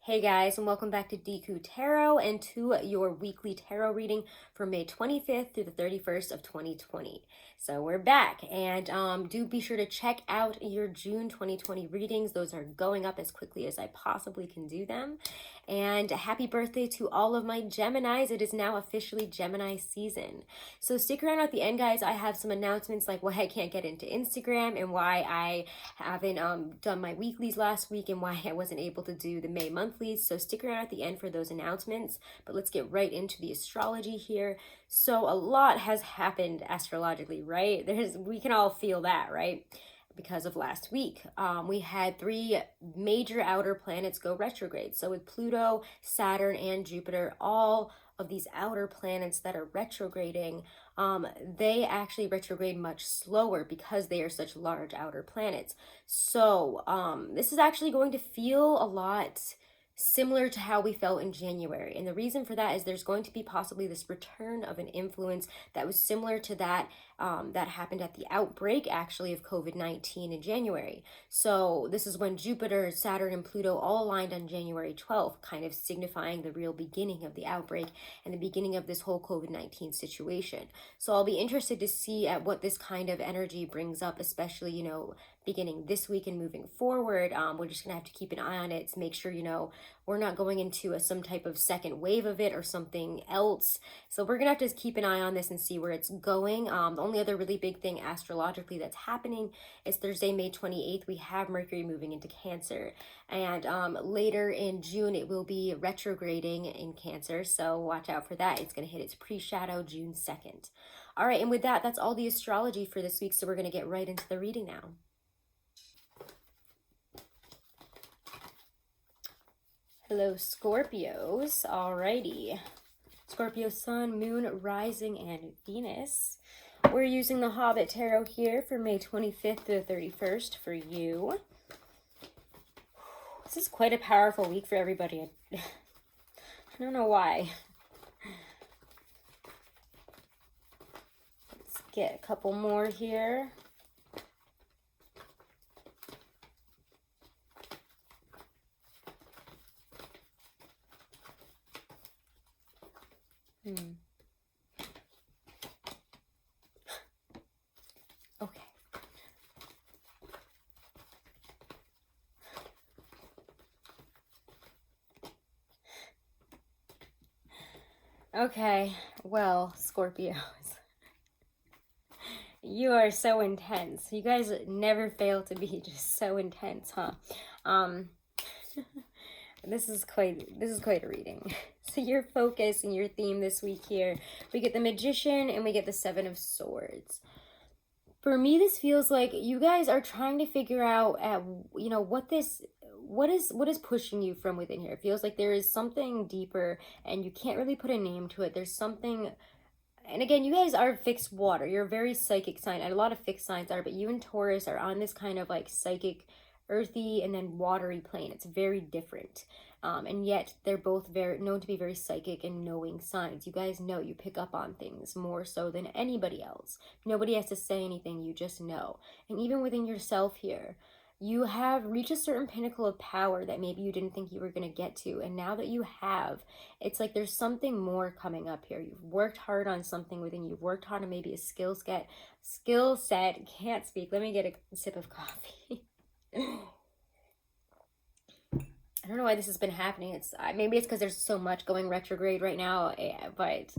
Hey guys, and welcome back to Deku Tarot and to your weekly tarot reading for May 25th through the 31st of 2020. So we're back, and do be sure to check out your June 2020 readings. Those are going up as quickly as I possibly can do them. And happy birthday to all of my Geminis. It is now officially Gemini season. So stick around at the end, guys. I have some announcements like why I can't get into Instagram and why I haven't done my weeklies last week and why I wasn't able to do the May monthlies. So stick around at the end for those announcements. But let's get right into the astrology here. So a lot has happened astrologically, right? We can all feel that, right? Because of last week. We had 3 major outer planets go retrograde. So with Pluto, Saturn, and Jupiter, all of these outer planets that are retrograding, they actually retrograde much slower because they are such large outer planets. So this is actually going to feel a lot similar to how we felt in January. And the reason for that is there's going to be possibly this return of an influence that was similar to that that happened at the outbreak actually of COVID-19 in January. So this is when Jupiter, Saturn, and Pluto all aligned on January 12th, kind of signifying the real beginning of the outbreak and the beginning of this whole COVID-19 situation. So I'll be interested to see at what this kind of energy brings up, especially, beginning this week and moving forward. We're just gonna have to keep an eye on it to make sure, we're not going into some type of second wave of it or something else. So we're gonna have to keep an eye on this and see where it's going. The only other really big thing astrologically that's happening is Thursday, May 28th, we have Mercury moving into Cancer. And later in June, it will be retrograding in Cancer. So watch out for that. It's gonna hit its pre-shadow June 2nd. All right, and with that, that's all the astrology for this week. So we're gonna get right into the reading now. Hello, Scorpios. Alrighty. Scorpio Sun, Moon, Rising, and Venus. We're using the Hobbit Tarot here for May 25th to the 31st for you. This is quite a powerful week for everybody. I don't know why. Let's get a couple more here. Okay. Okay, well, Scorpios. You are so intense. You guys never fail to be just so intense, huh? This is quite a reading. So your focus and your theme this week here, we get the Magician and we get the 7 of Swords. For me, this feels like you guys are trying to figure out what is pushing you from within here. It feels like there is something deeper and you can't really put a name to it. There's something, and again, you guys are fixed water. You're a very psychic sign, and a lot of fixed signs are, but you and Taurus are on this kind of like psychic, earthy, and then watery plane. It's very different. And yet they're both very known to be very psychic and knowing signs. You guys know, you pick up on things more so than anybody else. Nobody has to say anything, you just know. And even within yourself here, you have reached a certain pinnacle of power that maybe you didn't think you were going to get to. And now that you have, it's like there's something more coming up here. You've worked hard on something within you. You've worked hard on maybe a skill set. Can't speak. Let me get a sip of coffee. I don't know why this has been happening. Maybe it's because there's so much going retrograde right now, but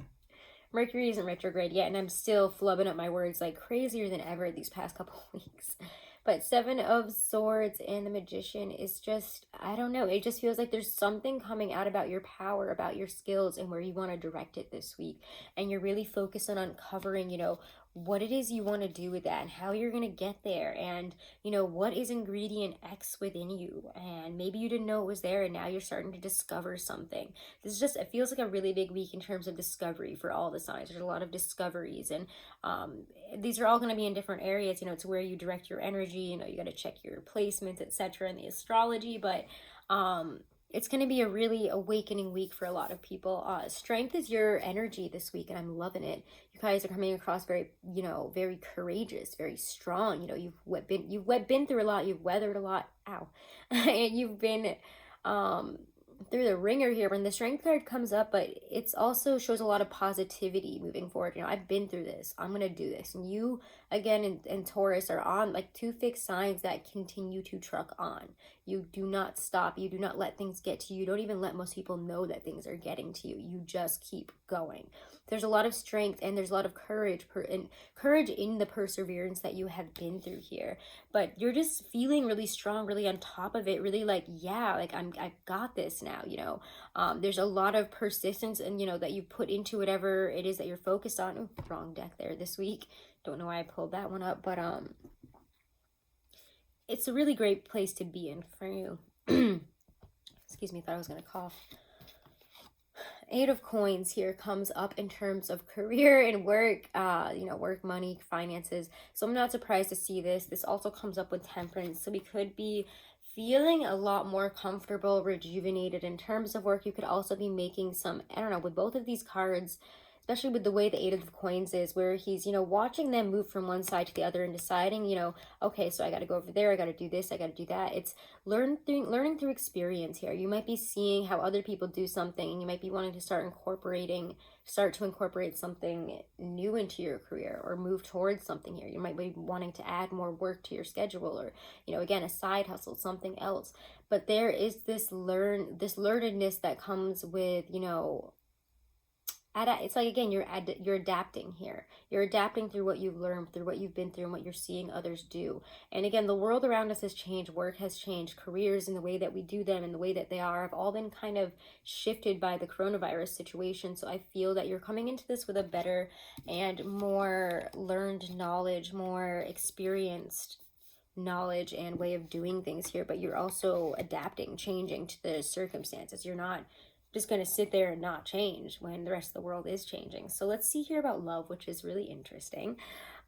Mercury isn't retrograde yet, and I'm still flubbing up my words like crazier than ever these past couple of weeks. But 7 of Swords and the Magician is just, I don't know, it just feels like there's something coming out about your power, about your skills, and where you want to direct it this week. And you're really focused on uncovering, what it is you want to do with that and how you're going to get there, and what is ingredient X within you, and maybe you didn't know it was there and now you're starting to discover something. It feels like a really big week in terms of discovery for all the signs. There's a lot of discoveries, and these are all going to be in different areas. It's where you direct your energy. You got to check your placements, etc. in the astrology, but it's going to be a really awakening week for a lot of people. Strength is your energy this week, and I'm loving it. You guys are coming across very, very courageous, very strong. You've been through a lot. You've weathered a lot. Ow. And you've been through the ringer here when the Strength card comes up, but it's also shows a lot of positivity moving forward. You know, I've been through this. I'm going to do this. And you, again, in Taurus are on like two fixed signs that continue to truck on. You do not stop. You do not let things get to you. You don't even let most people know that things are getting to you. You just keep going. There's a lot of strength and there's a lot of courage in the perseverance that you have been through here. But you're just feeling really strong, really on top of it, really like, yeah, like I've got this now, you know. There's a lot of persistence and, you know, that you put into whatever it is that you're focused on. Ooh, wrong deck there this week. Don't know why I pulled that one up, but it's a really great place to be in for you. Excuse me, thought I was going to cough. Eight of Coins here comes up in terms of career and work, you know, work, money, finances. So I'm not surprised to see this. This also comes up with Temperance. So we could be feeling a lot more comfortable, rejuvenated in terms of work. You could also be making some, I don't know, with both of these cards, especially with the way the Eight of Coins is, where he's, you know, watching them move from one side to the other and deciding, you know, okay, so I got to go over there, I got to do this, I got to do that. It's learning through experience here. You might be seeing how other people do something, and you might be wanting to start to incorporate something new into your career or move towards something here. You might be wanting to add more work to your schedule, or, you know, again, a side hustle, something else. But there is this learnedness that comes with, you know, it's like, again, you're adapting here. You're adapting through what you've learned, through what you've been through, and what you're seeing others do. And again, the world around us has changed. Work has changed. Careers and the way that we do them and the way that they are have all been kind of shifted by the coronavirus situation. So I feel that you're coming into this with a better and more learned knowledge, more experienced knowledge and way of doing things here. But you're also adapting, changing to the circumstances. You're not just going to sit there and not change when the rest of the world is changing. So let's see here about love, which is really interesting.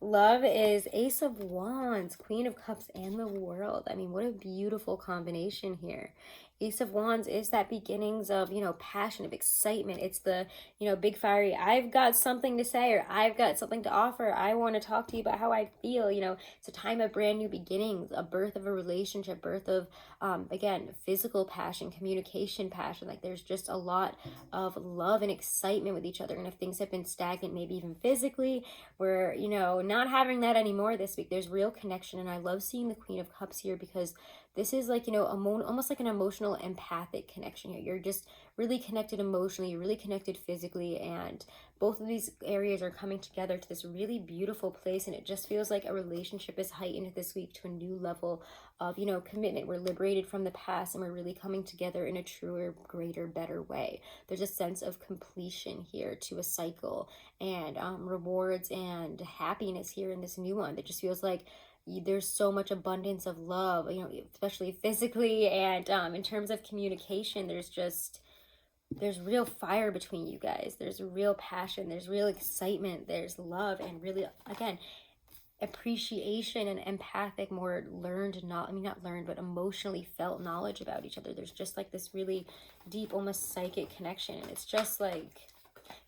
Love is Ace of Wands, Queen of Cups, and the World. I mean, what a beautiful combination here. Ace of Wands is that beginnings of, you know, passion, of excitement. It's the, you know, big fiery, I've got something to say, or I've got something to offer. I want to talk to you about how I feel. You know, it's a time of brand new beginnings, a birth of a relationship, birth of, again, physical passion, communication passion. Like there's just a lot of love and excitement with each other. And if things have been stagnant, maybe even physically, we're, you know, not having that anymore this week. There's real connection. And I love seeing the Queen of Cups here because this is like, you know, almost like an emotional empathic connection here. You're just really connected emotionally, you're really connected physically, and both of these areas are coming together to this really beautiful place, and it just feels like a relationship is heightened this week to a new level of, you know, commitment. We're liberated from the past and we're really coming together in a truer, greater, better way. There's a sense of completion here to a cycle, and rewards and happiness here in this new one that just feels like there's so much abundance of love, you know, especially physically, and in terms of communication, there's real fire between you guys. There's real passion, there's real excitement, there's love, and really, again, appreciation and empathic, more learned, not learned, but emotionally felt knowledge about each other. There's just like this really deep, almost psychic connection, and it's just like,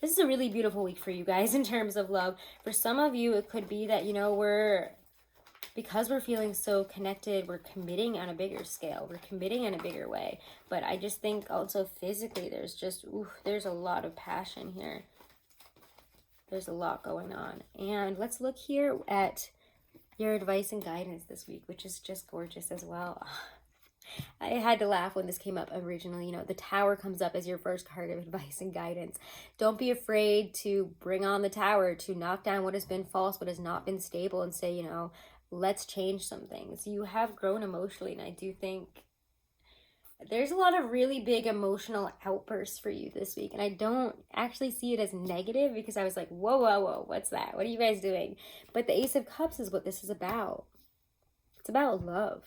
this is a really beautiful week for you guys in terms of love. For some of you, it could be that, you know, because we're feeling so connected, we're committing on a bigger scale. We're committing in a bigger way. But I just think also physically, there's just, there's a lot of passion here. There's a lot going on. And let's look here at your advice and guidance this week, which is just gorgeous as well. I had to laugh when this came up originally. You know, the Tower comes up as your first card of advice and guidance. Don't be afraid to bring on the Tower, to knock down what has been false, what has not been stable, and say, you know, let's change some things. You have grown emotionally, and I do think there's a lot of really big emotional outbursts for you this week, and I don't actually see it as negative because I was like, whoa, whoa, whoa, what's that? What are you guys doing? But the Ace of Cups is what this is about. It's about love.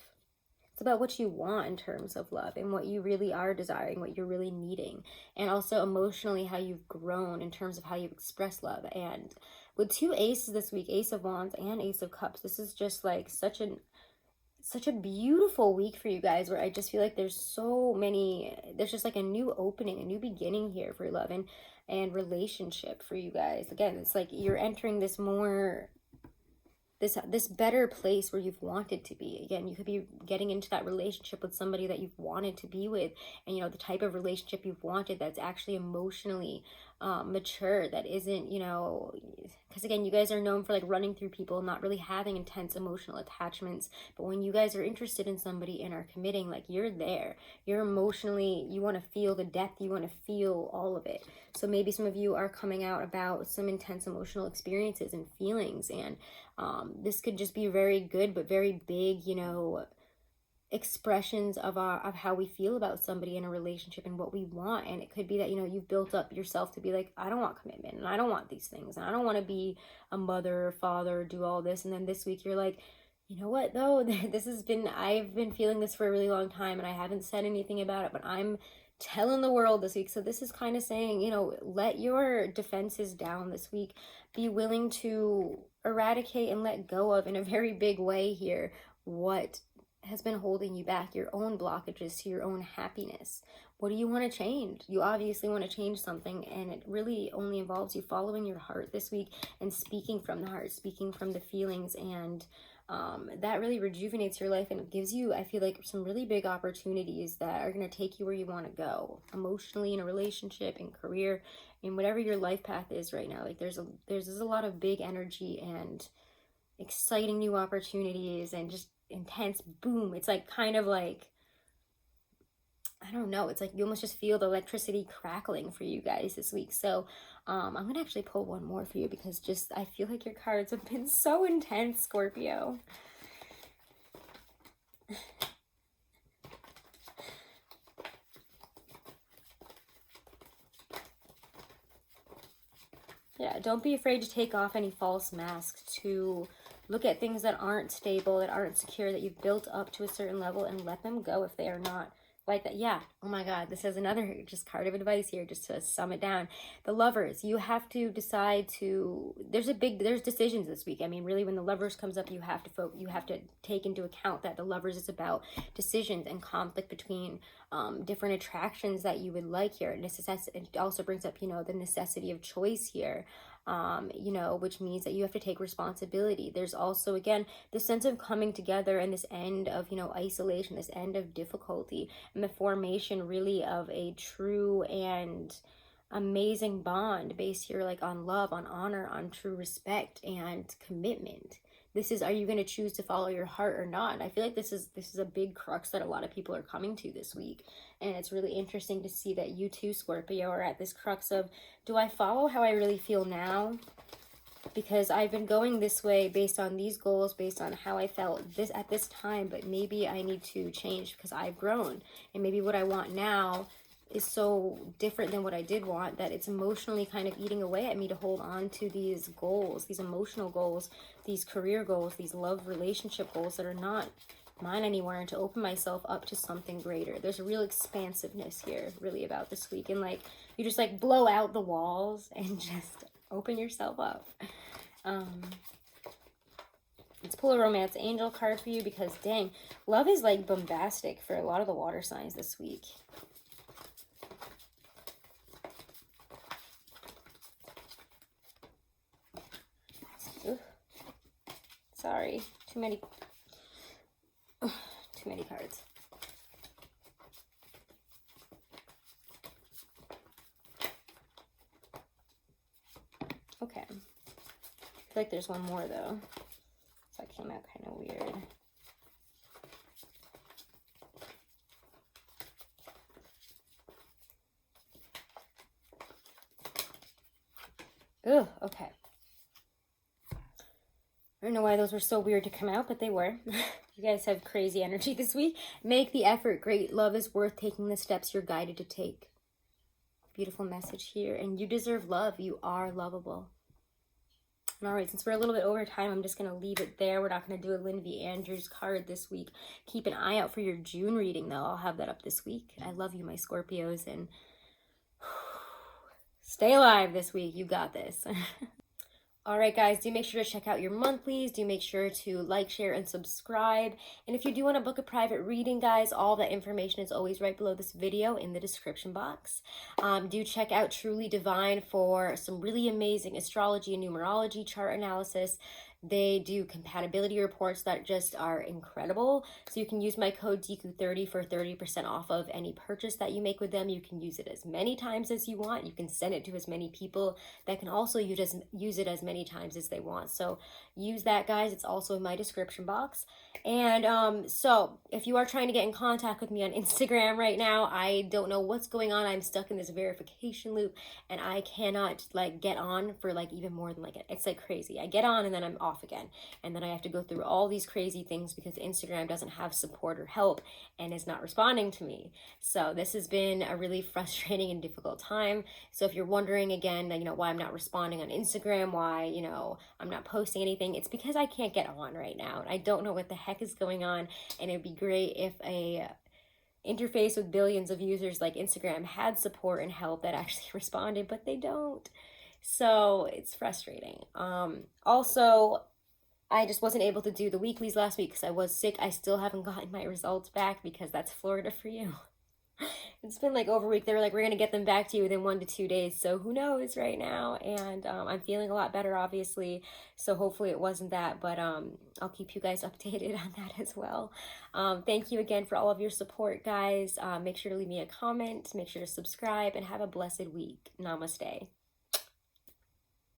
It's about what you want in terms of love and what you really are desiring, what you're really needing, and also emotionally how you've grown in terms of how you express love. And with two aces this week, Ace of Wands and Ace of Cups, this is just like such a beautiful week for you guys, where I just feel like there's just like a new opening, a new beginning here for love and relationship for you guys. Again, it's like you're entering this more this better place where you've wanted to be. Again, you could be getting into that relationship with somebody that you've wanted to be with, and you know, the type of relationship you've wanted that's actually emotionally mature, that isn't, you know, because again, you guys are known for like running through people, not really having intense emotional attachments. But when you guys are interested in somebody and are committing, like, you're there, you're emotionally, you want to feel the depth, you want to feel all of it. So maybe some of you are coming out about some intense emotional experiences and feelings, and this could just be very good but very big, you know, expressions of how we feel about somebody in a relationship and what we want. And it could be that, you know, you've built up yourself to be like, I don't want commitment, and I don't want these things, and I don't want to be a mother or father or do all this. And then this week you're like, you know what though, I've been feeling this for a really long time and I haven't said anything about it, but I'm telling the world this week. So this is kind of saying, you know, let your defenses down this week. Be willing to eradicate and let go of, in a very big way here, what has been holding you back, your own blockages to your own happiness. What do you want to change? You obviously want to change something, and it really only involves you following your heart this week and speaking from the heart, speaking from the feelings, and that really rejuvenates your life and gives you, I feel like, some really big opportunities that are going to take you where you want to go emotionally, in a relationship, in career, in whatever your life path is right now. Like there's a lot of big energy and exciting new opportunities and just intense boom. It's like kind of like, I don't know, it's like you almost just feel the electricity crackling for you guys this week. So I'm gonna actually pull one more for you, because just I feel like your cards have been so intense, Scorpio. Yeah, don't be afraid to take off any false masks, to look at things that aren't stable, that aren't secure, that you've built up to a certain level, and let them go if they are not like that. Yeah, oh my God, this is another just card of advice here, just to sum it down. The Lovers, you have to decide to, there's decisions this week. I mean, really, when the Lovers comes up, you have to take into account that the Lovers is about decisions and conflict between different attractions that you would like here. It also brings up, you know, the necessity of choice here. You know, which means that you have to take responsibility. There's also, again, this sense of coming together and this end of, you know, isolation, this end of difficulty, and the formation really of a true and amazing bond based here, like on love, on honor, on true respect and commitment. This is, are you going to choose to follow your heart or not? And I feel like this is a big crux that a lot of people are coming to this week. And it's really interesting to see that you too, Scorpio, are at this crux of, do I follow how I really feel now? Because I've been going this way based on these goals, based on how I felt this at this time, but maybe I need to change because I've grown. And maybe what I want now is so different than what I did want, that it's emotionally kind of eating away at me to hold on to these goals, these emotional goals, these career goals, these love relationship goals that are not mine anymore, and to open myself up to something greater. There's a real expansiveness here really about this week, and like you just like blow out the walls and just open yourself up. Let's pull a romance angel card for you, because dang, love is like bombastic for a lot of the water signs this week. Sorry, too many cards. Okay. I feel like there's one more though. So that came out kind of weird. Ugh, okay. I don't know why those were so weird to come out, but they were. You guys have crazy energy this week. Make the effort. Great love is worth taking the steps you're guided to take. Beautiful message here. And you deserve love. You are lovable. And all right, since we're a little bit over time, I'm just going to leave it there. We're not going to do a Lynn V. Andrews card this week. Keep an eye out for your June reading, though. I'll have that up this week. I love you, my Scorpios, and stay alive this week. You got this. All right, guys, do make sure to check out your monthlies. Do make sure to like, share, and subscribe. And if you do want to book a private reading, guys, all that information is always right below this video in the description box. Do check out Truly Divine for some really amazing astrology and numerology chart analysis. They do compatibility reports that just are incredible. So you can use my code Deku30 for 30% off of any purchase that you make with them. You can use it as many times as you want. You can send it to as many people that can also use it as many times as they want. So use that, guys. It's also in my description box. And so if you are trying to get in contact with me on Instagram right now, I don't know what's going on. I'm stuck in this verification loop and I cannot like get on for like even more than like it's like crazy. I get on and then I'm off again. And then I have to go through all these crazy things because Instagram doesn't have support or help and is not responding to me. So this has been a really frustrating and difficult time. So if you're wondering again, why I'm not responding on Instagram, why, I'm not posting anything, it's because I can't get on right now. And I don't know what the heck is going on. And it'd be great if a interface with billions of users like Instagram had support and help that actually responded, but they don't. So it's frustrating. Also, I just wasn't able to do the weeklies last week because I was sick. I still haven't gotten my results back because that's Florida for you. It's been like over a week. They were like, we're going to get them back to you within 1 to 2 days. So who knows right now? And I'm feeling a lot better, obviously. So hopefully it wasn't that. But I'll keep you guys updated on that as well. Thank you again for all of your support, guys. Make sure to leave me a comment. Make sure to subscribe. And have a blessed week. Namaste.